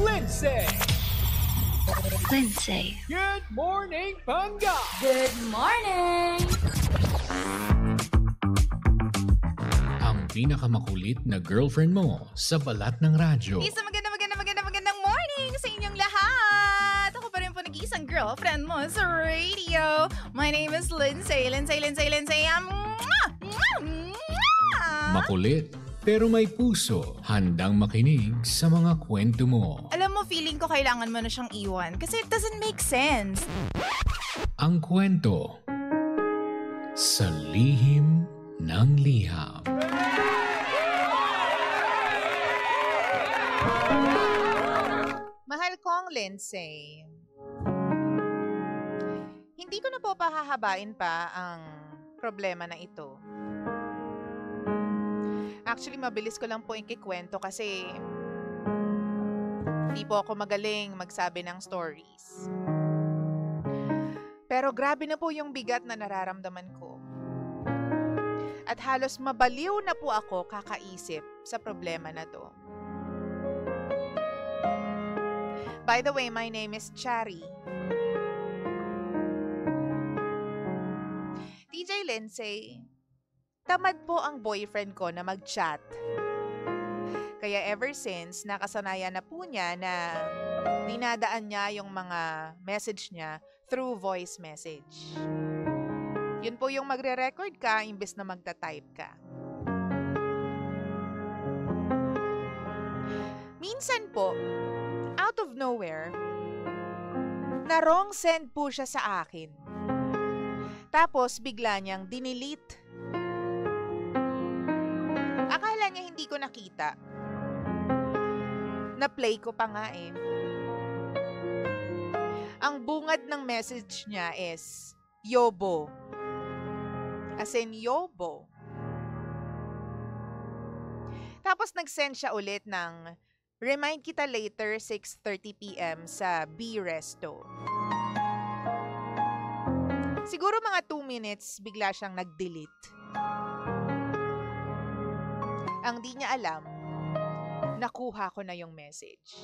Lindsay. Lindsay. Good morning, Panga. Good morning! Ang pinakamakulit na girlfriend mo sa balat ng radyo. Isang magandang morning sa inyong lahat! Ako pa rin po nag-iisang girlfriend mo sa radio. My name is Lindsay. Makulit pero may puso, handang makinig sa mga kwento mo. Alam mo, feeling ko kailangan mo na siyang iwan kasi it doesn't make sense. Ang kwento sa lihim ng liham. Mahal kong Lindsay, hindi ko na po pahahabain pa ang problema na ito. Actually, mabilis ko lang po ikikwento kasi hindi po ako magaling magsabi ng stories. Pero grabe na po yung bigat na nararamdaman ko. At halos mabaliw na po ako kakaisip sa problema na to. By the way, my name is Chari. DJ Lindsay, tamad po ang boyfriend ko na mag-chat. Kaya ever since, nakasanayan na po niya na dinadaan niya yung mga message niya through voice message. Yun po yung magre-record ka imbes na magta-type ka. Minsan po, out of nowhere, na wrong send po siya sa akin. Tapos bigla niyang dinelete. Akala niya hindi ko nakita. Na-play ko pa nga eh. Ang bungad ng message niya is, Yobo. As in, Yobo. Tapos nag-send siya ulit ng, remind kita later, 6:30 p.m. sa B Resto. Siguro mga 2 minutes, bigla siyang nag-delete. Ang di niya alam, nakuha ko na yung message.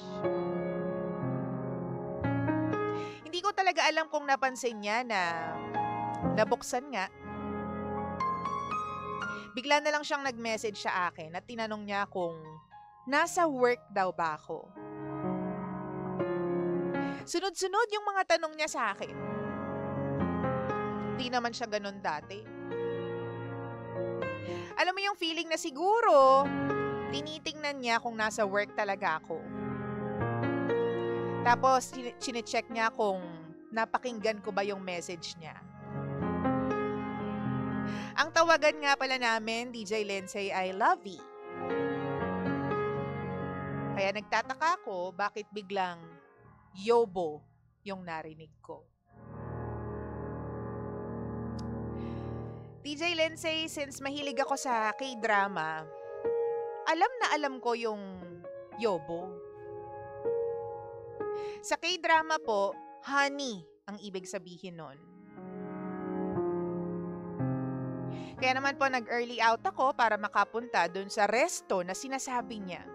Hindi ko talaga alam kung napansin niya na nabuksan nga. Bigla na lang siyang nag-message sa akin at tinanong niya kung nasa work daw ba ako. Sunod-sunod yung mga tanong niya sa akin. Di naman siya ganun dati. Alam mo yung feeling na siguro, tinitingnan niya kung nasa work talaga ako. Tapos, chinecheck niya kung napakinggan ko ba yung message niya. Ang tawagan nga pala namin, DJ Lindsay, ay Lovey. Kaya nagtataka ako bakit biglang Yobo yung narinig ko. DJ Lindsay, since mahilig ako sa K-drama, alam na alam ko yung Yobo. Sa K-drama po, honey ang ibig sabihin nun. Kaya naman po nag-early out ako para makapunta dun sa resto na sinasabi niya.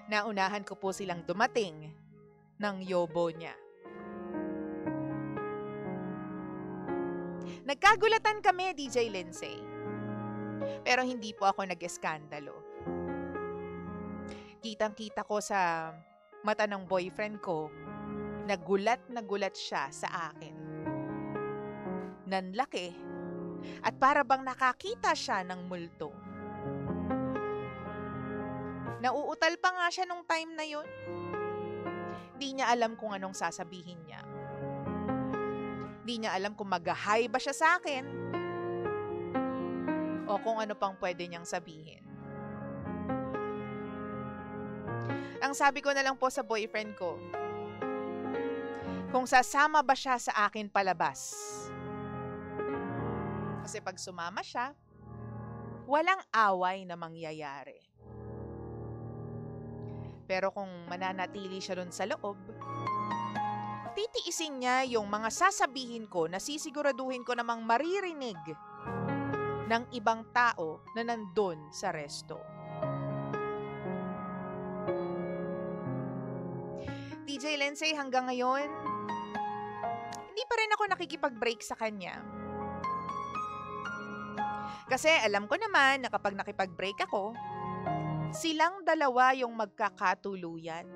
Naunahan ko po silang dumating ng Yobo niya. Nagkagulatan kami, DJ Lindsay. Pero hindi po ako nag-eskandalo. Kitang-kita ko sa mata ng boyfriend ko, nagulat siya sa akin. Nanlaki at para bang nakakita siya ng multo. Nauutal pa nga siya nung time na yun. Di niya alam kung anong sasabihin niya. Di niya alam kung mag-hi ba siya sa akin o kung ano pang pwede niyang sabihin. Ang sabi ko na lang po sa boyfriend ko, kung sasama ba siya sa akin palabas. Kasi pag sumama siya, walang away na mangyayari. Pero kung mananatili siya dun sa loob, titiisin niya yung mga sasabihin ko na sisiguraduhin ko namang maririnig ng ibang tao na nandun sa resto. DJ Lindsay, hanggang ngayon, hindi pa rin ako nakikipag-break sa kanya. Kasi alam ko naman na kapag nakipag-break ako, silang dalawa yung magkakatuluyan.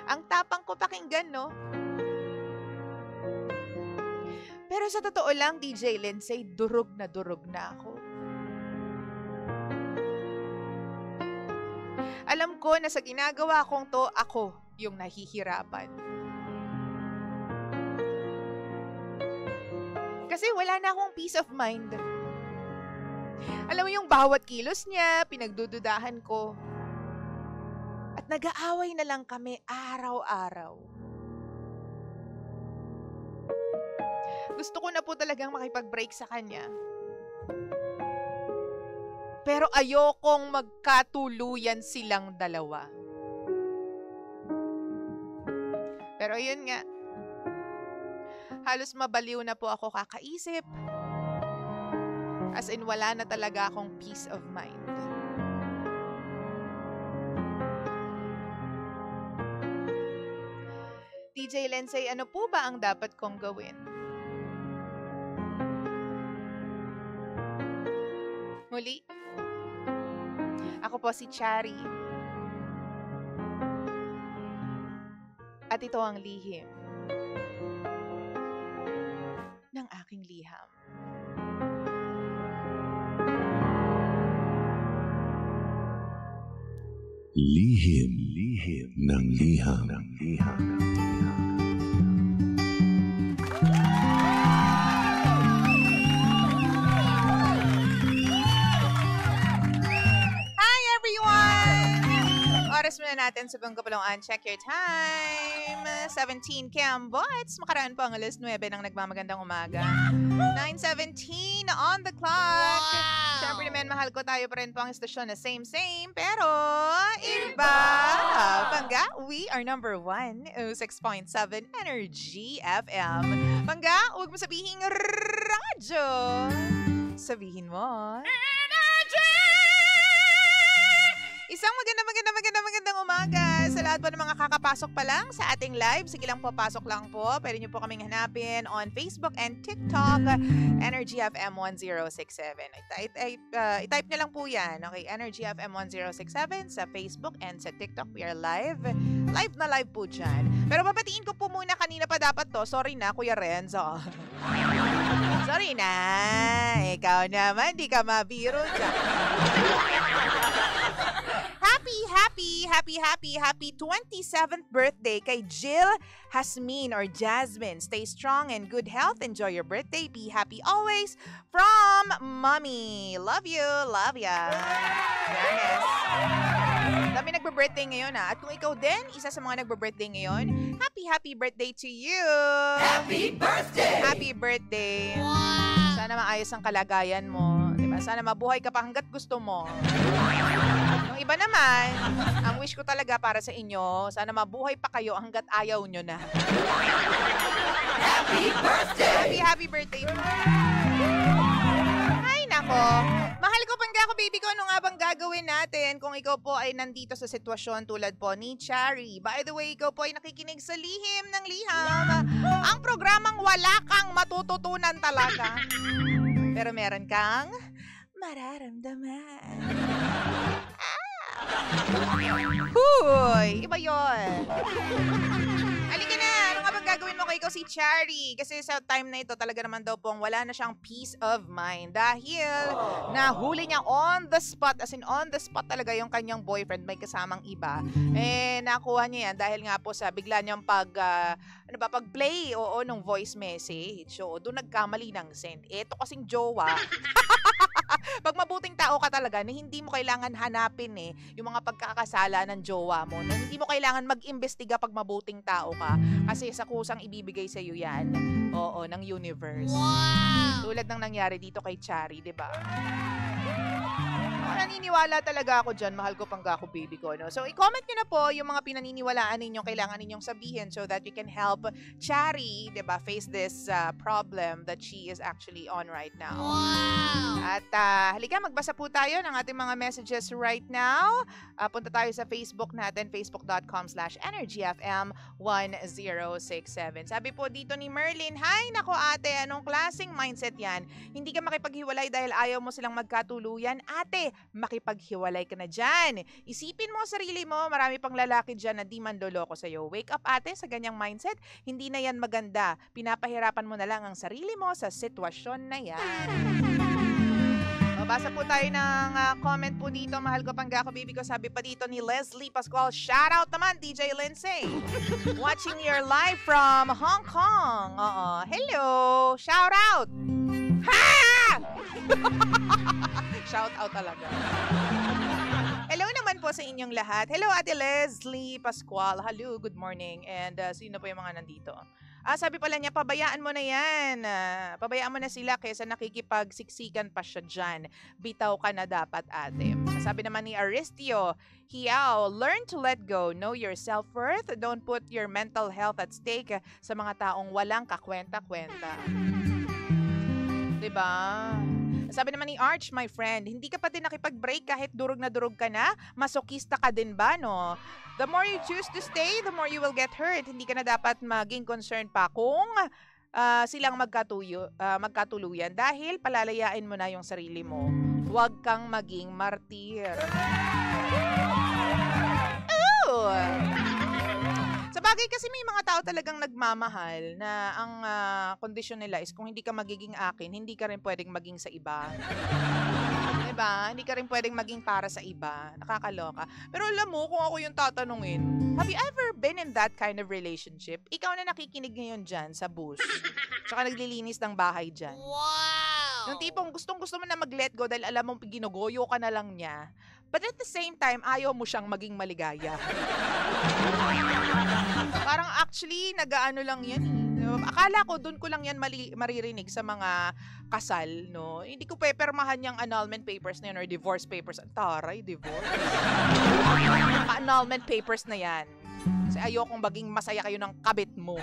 Ang tapang ko pakinggan, no? Pero sa totoo lang, DJ Lindsay, durog na ako. Alam ko na sa ginagawa kong to, ako yung nahihirapan. Kasi wala na akong peace of mind. Alam mo yung bawat kilos niya, pinagdududahan ko. At nag-aaway na lang kami araw-araw. Gusto ko na po talagang makipag-break sa kanya. Pero ayokong magkatuluyan silang dalawa. Pero yun nga, halos mabaliw na po ako kakaisip. As in, wala na talaga akong peace of mind. DJ Lindsay, ano po ba ang dapat kong gawin? Muli, ako po si Chari. At ito ang lihim ng aking liham. Lihim ng liham. Oras muna natin sa Bangka Palungan. Check your time. 17 Cambots. Makaraan po ang alas 9 ng nagmamagandang umaga. 9:17 on the clock. Wow! Siyempre naman, mahal ko tayo pa rin po ang istasyon na same. Pero, iba. Bangga, we are number 1, 6.7 Energy FM. Bangga, huwag mo sabihin radyo. Sabihin mo. Isang magandang umaga sa lahat po ng mga kakapasok pa lang sa ating live. Sige lang po, pasok lang po. Pwede nyo po kaming hanapin on Facebook and TikTok, Energy FM 1067. I-type nyo lang po yan. Okay, Energy FM 1067 sa Facebook and sa TikTok. We are live. Live na live po dyan. Pero papatiin ko po muna, kanina pa dapat to. Sorry na, Kuya Renzo. Sorry na. Ikaw naman, di ka mabiro dyan. Happy 27th birthday kay Jill Hasmin or Jasmine. Stay strong and good health. Enjoy your birthday. Be happy always. From Mommy. Love you. Love ya. Yes. Dami nagbe-birthday ngayon At kung ikaw din, isa sa mga nagbe-birthday ngayon, happy birthday to you. Happy birthday! Happy birthday. Wow! Sana maayos ang kalagayan mo. Diba? Sana mabuhay ka pa hanggat gusto mo. Yung iba naman, ang wish ko talaga para sa inyo, sana mabuhay pa kayo hanggat ayaw nyo na. Happy birthday! Happy birthday. Ay, nako. Mahal ko, Bangga ko, baby ko, ano nga bang gagawin natin kung ikaw po ay nandito sa sitwasyon tulad po ni Chari? By the way, ikaw po ay nakikinig sa Lihim ng Liham. Ang programang wala kang matututunan talaga. Pero meron kang mararamdaman. Huy! Iba yun. Halika na! Ano nga bang gagawin mo kay ikaw si Chari? Kasi sa time na ito, talaga naman daw pong wala na siyang peace of mind. Dahil nahuli niya on the spot, as in on the spot talaga yung kanyang boyfriend, may kasamang iba. Nakuha niya yan dahil nga po sa bigla niyang pag-play, nung voice message. So, doon nagkamali ng send. Ito kasing jowa. Pag mabuting tao ka talaga, na hindi mo kailangan hanapin yung mga pagkakasala ng jowa mo. Na hindi mo kailangan mag-imbestiga pag mabuting tao ka. Kasi sa kusang ibibigay sa iyo yan. Ng universe. Wow! Tulad ng nangyari dito kay Chari, di ba? Naniniwala talaga ako dyan. Mahal ko, Bangga ko, baby ko. No? So, i-comment nyo na po yung mga pinaniniwalaan ninyo, kailangan ninyong sabihin so that you can help Chari, diba, face this problem that she is actually on right now. Wow! At halika, magbasa po tayo ng ating mga messages right now. Punta tayo sa Facebook natin, facebook.com/energyfm1067. Sabi po dito ni Merlin, "Hi, nako ate, anong klaseng mindset yan? Hindi ka makipaghiwalay dahil ayaw mo silang magkatuluyan? Ate, makipaghiwalay ka na dyan. Isipin mo sarili mo, marami pang lalaki dyan na di manloloko sa'yo. Wake up ate sa ganyang mindset, hindi na yan maganda. Pinapahirapan mo na lang ang sarili mo sa sitwasyon na yan." Basa po tayo ng comment po dito. Mahal ko pangga ko, baby ko. Sabi pa dito ni Leslie Pascual. Shout out naman, DJ Lindsay. Watching your live from Hong Kong. Hello. Shout out. Ha! Shout out talaga. Hello naman po sa inyong lahat. Hello, Ate Leslie Pascual. Hello, good morning. And sino po yung mga nandito? Sabi pala niya, pabayaan mo na yan. Pabayaan mo na sila kaysa nakikipagsiksikan pa siya dyan. Bitaw ka na dapat, ate. Sabi naman ni Aristio, Hiao, learn to let go. Know your self-worth. Don't put your mental health at stake sa mga taong walang kakwenta-kwenta. Diba? Sabi naman ni Arch, my friend, hindi ka pa din nakipag-break kahit durog na durog ka na? Masokista ka din ba, no? The more you choose to stay, the more you will get hurt. Hindi ka na dapat maging concerned pa kung silang magkatuluyan dahil palalayain mo na yung sarili mo. Huwag kang maging martir. Ooh! Sa bagay kasi may mga tao talagang nagmamahal na ang kondisyon nila is kung hindi ka magiging akin, hindi ka rin pwedeng maging sa iba. Diba? Hindi ka rin pwedeng maging para sa iba. Nakakaloka. Pero alam mo, kung ako yung tatanungin, have you ever been in that kind of relationship? Ikaw na nakikinig ngayon dyan sa bus. Tsaka naglilinis ng bahay dyan. Wow! Yung tipong gustong-gusto mo na mag-let go dahil alam mong ginugoyo ka na lang niya. But at the same time, ayaw mo siyang maging maligaya. Parang actually, nag-ano lang yan eh. Akala ko, doon ko lang yan maririnig sa mga kasal, no? Hindi ko pepermahan yung annulment papers na yan or divorce papers. Taray, divorce. Annulment papers na yan. Kasi ayokong maging masaya kayo ng kabit mo.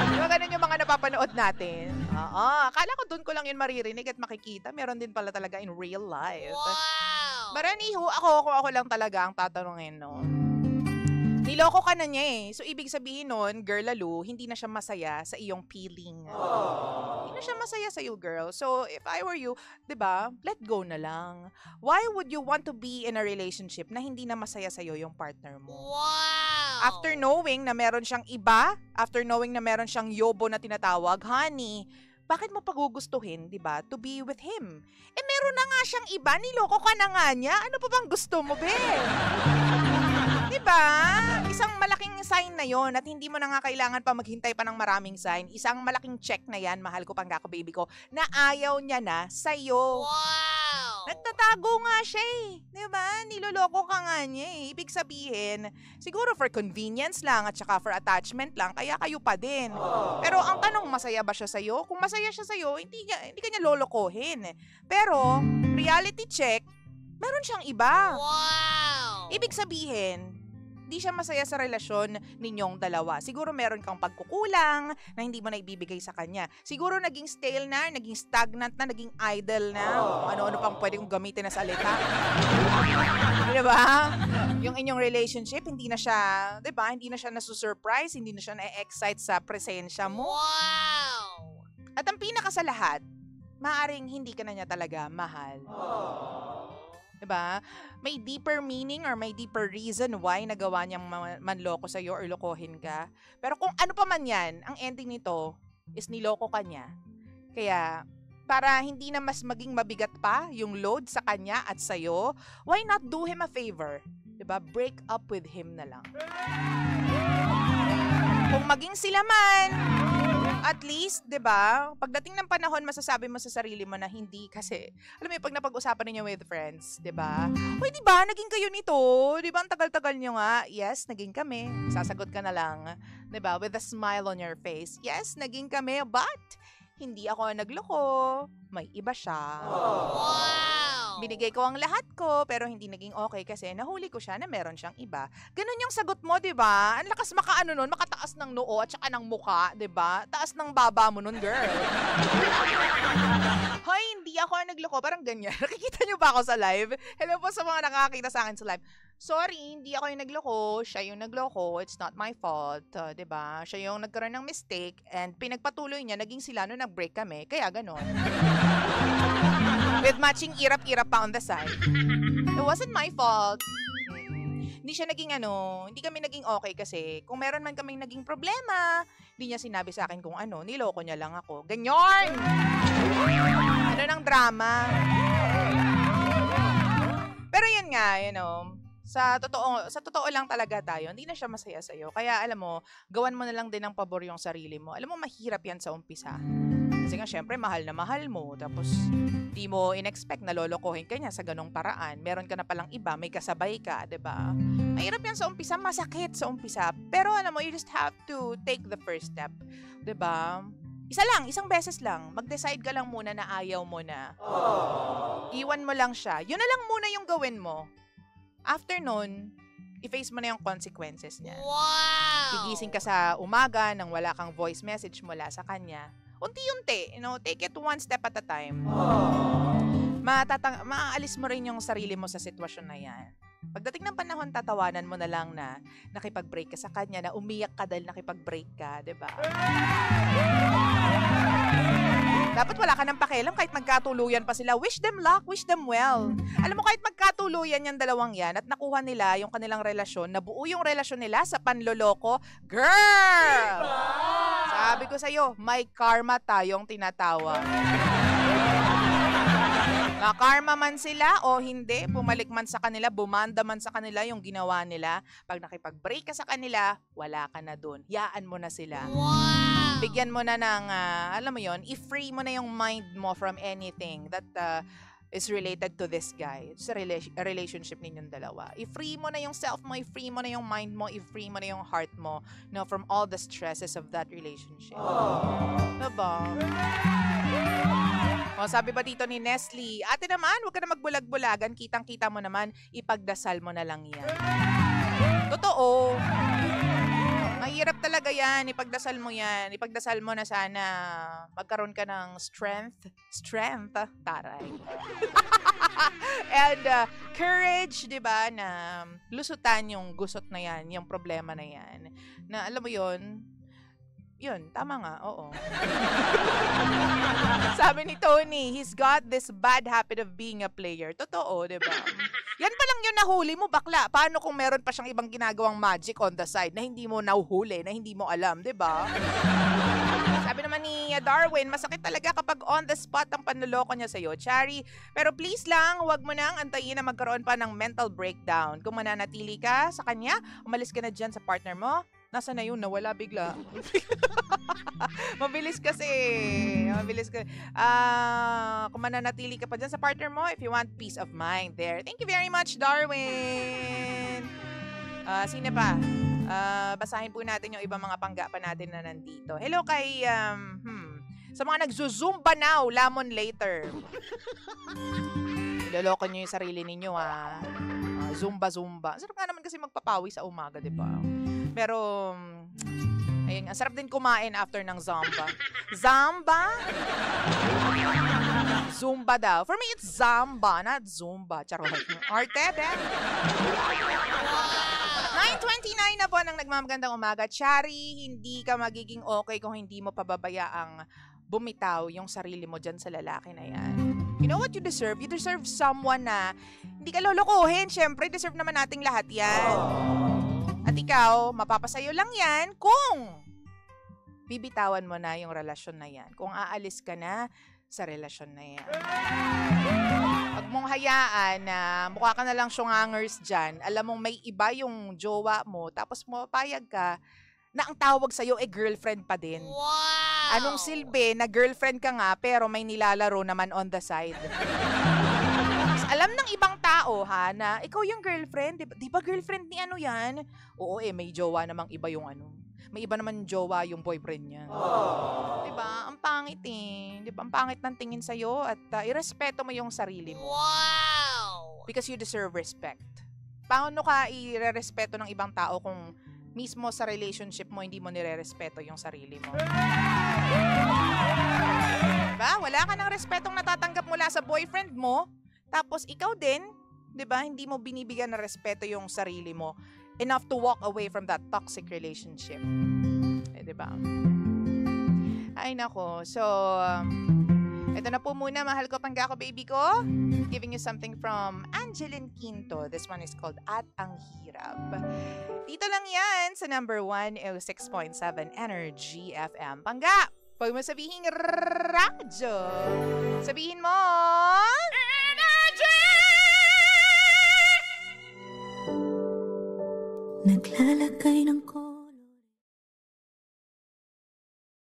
Diba ganun yung mga napapanood natin? Akala ko doon ko lang yun maririnig at makikita. Meron din pala talaga in real life. Wow! But anywho, ako lang talaga ang tatanungin, no? Niloko ka na niya eh. So, ibig sabihin nun, girl lalo, hindi na siya masaya sa iyong feeling. Hindi na siya masaya sa iyo, girl. So, if I were you, diba, let go na lang. Why would you want to be in a relationship na hindi na masaya sa iyo yung partner mo? Wow! After knowing na meron siyang iba, after knowing na meron siyang yobo na tinatawag, honey, bakit mo pagugustuhin, diba, to be with him? Eh, meron na nga siyang iba, niloko ka na nga niya. Ano pa bang gusto mo, be? Diba? Isang malaking sign na yon at hindi mo na nga kailangan pa maghintay pa ng maraming sign. Isang malaking check na yan, mahal ko pangga ko, baby ko, na ayaw niya na sa'yo. Wow! Nagtatago nga siya eh. Diba? Niloloko ka nga niya eh. Ibig sabihin, siguro for convenience lang at saka for attachment lang, kaya kayo pa din. Pero ang tanong, masaya ba siya sa'yo? Kung masaya siya sa'yo, hindi ka niya lolokohin. Pero, reality check, meron siyang iba. Wow! Ibig sabihin, di siya masaya sa relasyon ninyong dalawa. Siguro meron kang pagkukulang na hindi mo na ibibigay sa kanya. Siguro naging stale na, naging stagnant na, naging idle na. Ano-ano pang pwede kong gamitin na salita. Diba? Yung inyong relationship, hindi na siya, diba? Hindi na siya nasusurprise, hindi na siya na-excite sa presensya mo. Wow! At ang pinaka sa lahat, maaaring hindi ka na niya talaga mahal. Diba? May deeper meaning or may deeper reason why nagawa niyang manloko sa'yo or lokohin ka. Pero kung ano pa man yan, ang ending nito is niloko ka niya. Kaya, para hindi na mas maging mabigat pa yung load sa kanya at sa'yo, why not do him a favor? Diba? Break up with him na lang. Kung maging sila man, at least, 'di ba? Pagdating ng panahon, masasabi mo sa sarili mo na hindi kasi alam mo 'yung pag napag-usapan niyo with friends, 'di ba? Hoy, 'di ba? Naging kayo nito, 'di ba? Ang tagal-tagal niyo nga. Yes, naging kami. Sasagot ka na lang, 'di ba? With a smile on your face. Yes, naging kami, but hindi ako nagloko. May iba siya. Wow! Binigay ko ang lahat ko, pero hindi naging okay kasi nahuli ko siya na meron siyang iba. Ganun yung sagot mo, di ba? Ang lakas makaano nun, makataas ng noo at saka ng muka, di ba? Taas ng baba mo nun, girl. Hoy, hindi ako nagloko. Parang ganyan. Nakikita niyo ba ako sa live? Hello po sa mga nakakita sa akin sa live. Sorry, hindi ako yung nagloko. Siya yung nagloko. It's not my fault. Diba? Siya yung nagkaroon ng mistake and pinagpatuloy niya. Naging sila nung nag-break kami. Kaya ganon. With matching irap-irap pa on the side. It wasn't my fault. Hindi siya naging hindi kami naging okay kasi kung meron man kaming naging problema, hindi niya sinabi sa akin kung niloko niya lang ako. Ganyan! Ano ng drama? Pero yun nga, sa totoo lang talaga tayo, hindi na siya masaya sa'yo. Kaya alam mo, gawan mo na lang din ng pabor yung sarili mo. Alam mo, mahirap yan sa umpisa. Kasi nga, syempre, mahal na mahal mo. Tapos, di mo in-expect na lolokohin ka niya sa ganong paraan. Meron ka na palang iba, may kasabay ka, diba? Mahirap yan sa umpisa, masakit sa umpisa. Pero alam mo, you just have to take the first step. Diba? Isang beses lang. Mag-decide ka lang muna na ayaw mo na. Iwan mo lang siya. Yun na lang muna yung gawin mo. After nun, i-face mo na yung consequences niya. Wow! Gigising ka sa umaga nang wala kang voice message mula sa kanya. Unti-unti, take it one step at a time. Maaalis mo rin yung sarili mo sa sitwasyon na yan. Pagdating ng panahon, tatawanan mo na lang na nakipag-break ka sa kanya, na umiyak ka dahil nakipag-break ka, diba? Dapat wala ka ng pakialam kahit magkatuluyan pa sila. Wish them luck, wish them well. Alam mo, kahit magkatuluyan yung dalawang yan at nakuha nila yung kanilang relasyon, nabuo yung relasyon nila sa panloloko, girl! Sabi ko sa'yo, may karma tayong tinatawag. Makarma man sila o hindi, bumalik man sa kanila, bumanda man sa kanila yung ginawa nila. Pag nakipag-break ka sa kanila, wala ka na dun. Yaan mo na sila. Wow! Bigyan mo na ng, alam mo yon, i-free mo na yung mind mo from anything that is related to this guy. It's a relationship ninyong dalawa. I-free mo na yung self mo, i-free mo na yung mind mo, i-free mo na yung heart mo, from all the stresses of that relationship. Diba? Sabi pa dito ni Nestle, ate naman, huwag ka na magbulag-bulagan, kitang-kita mo naman, ipagdasal mo na lang yan. Totoo. Mahirap talaga yan, ipagdasal mo yan. Ipagdasal mo na sana magkaroon ka ng strength, taray. And courage, di ba, na lusutan yung gusot na yan, yung problema na yan. Na alam mo yun, tama nga, oo. Sabi ni Tony, he's got this bad habit of being a player. Totoo, di ba? Yan pa lang yung nahuli mo, bakla. Paano kung meron pa siyang ibang ginagawang magic on the side na hindi mo nahuhuli, na hindi mo alam, di ba? Sabi naman ni Darwin, masakit talaga kapag on the spot ang panloloko niya sa'yo, Chari. Pero please lang, huwag mo nang antayin na magkaroon pa ng mental breakdown. Kung mananatili ka sa kanya, umalis ka na dyan sa partner mo, nasa na yun? Nawala bigla. Mabilis kasi. Kung mananatili ka pa dyan sa partner mo, if you want peace of mind there. Thank you very much, Darwin. Sino pa? Basahin po natin yung ibang mga pangga pa natin na nandito. Hello kay, sa mga nagzuzumba now, lamon later. Iloloko nyo yung sarili ninyo, Zumba. Sarap nga naman kasi magpapawi sa umaga, di ba? Pero, ayun, ang sarap din kumain after ng zumba. Zumba daw. For me, it's zamba, not zumba. Charot. Arte, be? 9:29 na po ng nagmamagandang umaga. Chari, hindi ka magiging okay kung hindi mo pababayaang bumitaw yung sarili mo dyan sa lalaki na yan. You know what you deserve? You deserve someone na hindi ka lolokohin. Siyempre, deserve naman nating lahat yan. At ikaw, mapapasayo lang yan kung bibitawan mo na yung relasyon na yan. Kung aalis ka na sa relasyon na yan. Huwag mong hayaan na mukha ka na lang syungangers dyan. Alam mong may iba yung jowa mo, tapos mapapayag ka na ang tawag sa'yo girlfriend pa din. Wow! Anong silbi na girlfriend ka nga pero may nilalaro naman on the side? Alam ng ibang tao na ikaw yung girlfriend. Di ba girlfriend ni ano yan? Oo may jowa namang iba yung may iba naman jowa yung boyfriend niya. Di ba? Ang pangit Di ba? Ang pangit ng tingin sa'yo at irespeto mo yung sarili mo. Wow! Because you deserve respect. Paano ka i-respeto ng ibang tao kung mismo sa relationship mo hindi mo nire-respeto yung sarili mo? Diba? Wala ka ng respetong natatanggap mula sa boyfriend mo, tapos ikaw din, diba, hindi mo binibigyan ng respeto yung sarili mo enough to walk away from that toxic relationship. Diba? Ay nako. So, ito na po muna, mahal ko pangga ko, baby ko. Giving you something from Angeline Quinto. This one is called At Ang Hirap. Dito lang yan sa number 106.7 Energy FM. Pangga! Pag mo sabihin radyo, sabihin mo Energy! Naglalagay ng